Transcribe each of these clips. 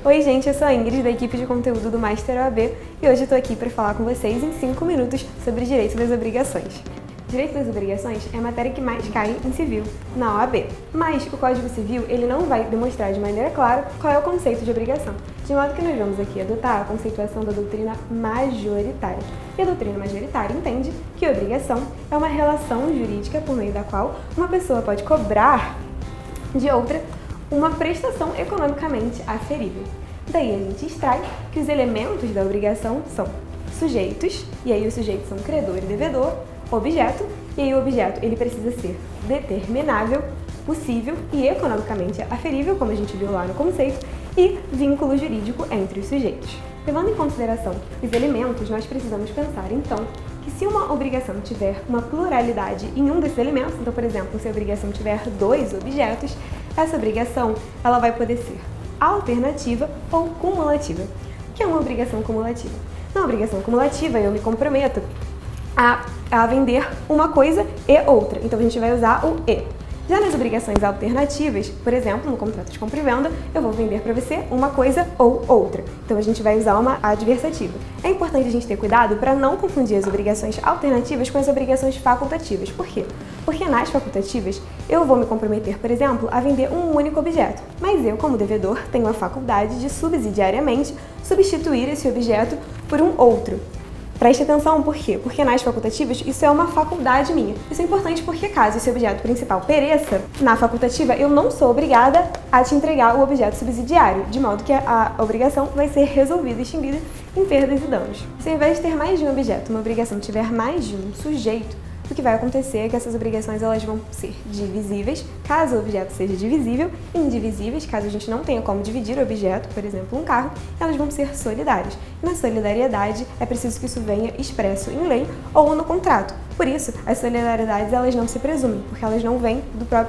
Oi gente, eu sou a Ingrid da equipe de conteúdo do Master OAB e hoje eu tô aqui para falar com vocês em 5 minutos sobre direito das obrigações. Direito das obrigações é a matéria que mais cai em civil na OAB, mas o Código Civil ele não vai demonstrar de maneira clara qual é o conceito de obrigação, de modo que nós vamos aqui adotar a conceituação da doutrina majoritária. E a doutrina majoritária entende que obrigação é uma relação jurídica por meio da qual uma pessoa pode cobrar de outra uma prestação economicamente aferível. Daí a gente extrai que os elementos da obrigação são sujeitos, e aí os sujeitos são credor e devedor, objeto, e aí o objeto ele precisa ser determinável, possível e economicamente aferível, como a gente viu lá no conceito, e vínculo jurídico entre os sujeitos. Levando em consideração os elementos, nós precisamos pensar, então, que se uma obrigação tiver uma pluralidade em um desses elementos, então, por exemplo, se a obrigação tiver 2 objetos, essa obrigação ela vai poder ser alternativa ou cumulativa. O que é uma obrigação cumulativa? Na obrigação cumulativa, eu me comprometo a vender uma coisa e outra. Então, a gente vai usar o e. Já nas obrigações alternativas, por exemplo, no contrato de compra e venda, eu vou vender para você uma coisa ou outra. Então, a gente vai usar uma adversativa. É importante a gente ter cuidado para não confundir as obrigações alternativas com as obrigações facultativas. Por quê? Porque nas facultativas, eu vou me comprometer, por exemplo, a vender um único objeto. Mas eu, como devedor, tenho a faculdade de subsidiariamente substituir esse objeto por um outro. Preste atenção, por quê? Porque nas facultativas isso é uma faculdade minha. Isso é importante porque caso esse objeto principal pereça, na facultativa eu não sou obrigada a te entregar o objeto subsidiário, de modo que a obrigação vai ser resolvida e extinguida em perdas e danos. Se ao invés de ter mais de um objeto, uma obrigação tiver mais de um sujeito, o que vai acontecer é que essas obrigações elas vão ser divisíveis, caso o objeto seja divisível, e indivisíveis, caso a gente não tenha como dividir o objeto, por exemplo, um carro, elas vão ser solidárias. E na solidariedade é preciso que isso venha expresso em lei ou no contrato. Por isso, as solidariedades elas não se presumem, porque elas não vêm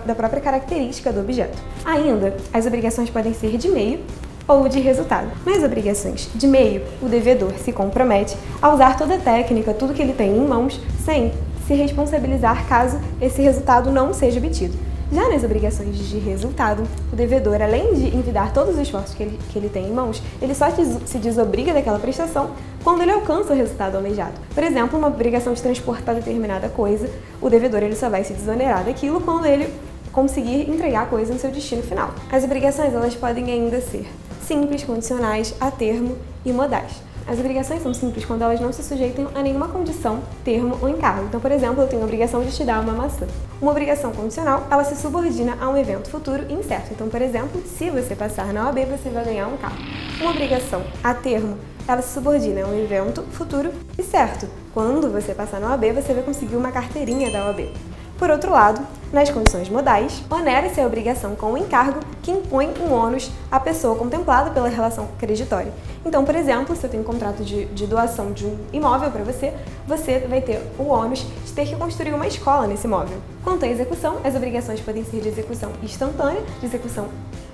da própria característica do objeto. Ainda, as obrigações podem ser de meio ou de resultado. Nas obrigações de meio, o devedor se compromete a usar toda a técnica, tudo que ele tem em mãos, sem se responsabilizar caso esse resultado não seja obtido. Já nas obrigações de resultado, o devedor, além de envidar todos os esforços que ele tem em mãos, ele só se desobriga daquela prestação quando ele alcança o resultado almejado. Por exemplo, uma obrigação de transportar determinada coisa, o devedor ele só vai se desonerar daquilo quando ele conseguir entregar a coisa no seu destino final. As obrigações elas podem ainda ser simples, condicionais, a termo e modais. As obrigações são simples quando elas não se sujeitam a nenhuma condição, termo ou encargo. Então, por exemplo, eu tenho a obrigação de te dar uma maçã. Uma obrigação condicional, ela se subordina a um evento futuro incerto. Então, por exemplo, se você passar na OAB, você vai ganhar um carro. Uma obrigação a termo, ela se subordina a um evento futuro e certo. Quando você passar na OAB, você vai conseguir uma carteirinha da OAB. Por outro lado, nas condições modais, onera-se a obrigação com o encargo que impõe um ônus à pessoa contemplada pela relação creditória. Então, por exemplo, se eu tenho um contrato de doação de um imóvel para você, você vai ter o ônus de ter que construir uma escola nesse imóvel. Quanto à execução, as obrigações podem ser de execução instantânea, de execução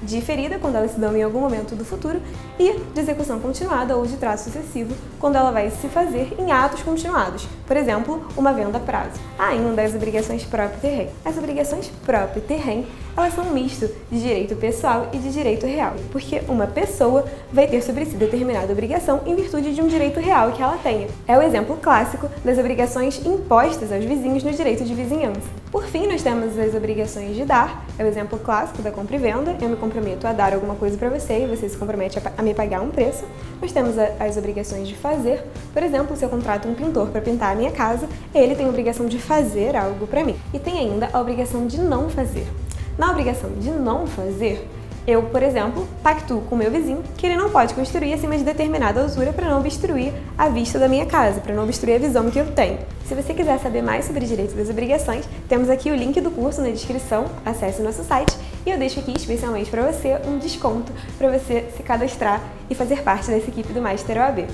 diferida, quando elas se dão em algum momento do futuro, e de execução continuada ou de traço sucessivo, quando ela vai se fazer em atos continuados. Por exemplo, uma venda a prazo. Ainda as obrigações próprio terreno. As obrigações próprio terreno, elas são um misto de direito pessoal e de direito real, porque uma pessoa vai ter sobre si determinada obrigação em virtude de um direito real que ela tenha. É o exemplo clássico das obrigações impostas aos vizinhos no direito de vizinhança. Por fim, nós temos as obrigações de dar, é o exemplo clássico da compra e venda, eu me comprometo a dar alguma coisa para você e você se compromete a me pagar um preço. Nós temos as obrigações de fazer, por exemplo, se eu contrato um pintor para pintar a minha casa, ele tem a obrigação de fazer algo para mim. E tem ainda a obrigação de não fazer. Na obrigação de não fazer, eu, por exemplo, pactuo com o meu vizinho que ele não pode construir acima de determinada altura para não obstruir a vista da minha casa, para não obstruir a visão que eu tenho. Se você quiser saber mais sobre direito das obrigações, temos aqui o link do curso na descrição, acesse o nosso site e eu deixo aqui especialmente para você um desconto para você se cadastrar e fazer parte dessa equipe do Master OAB.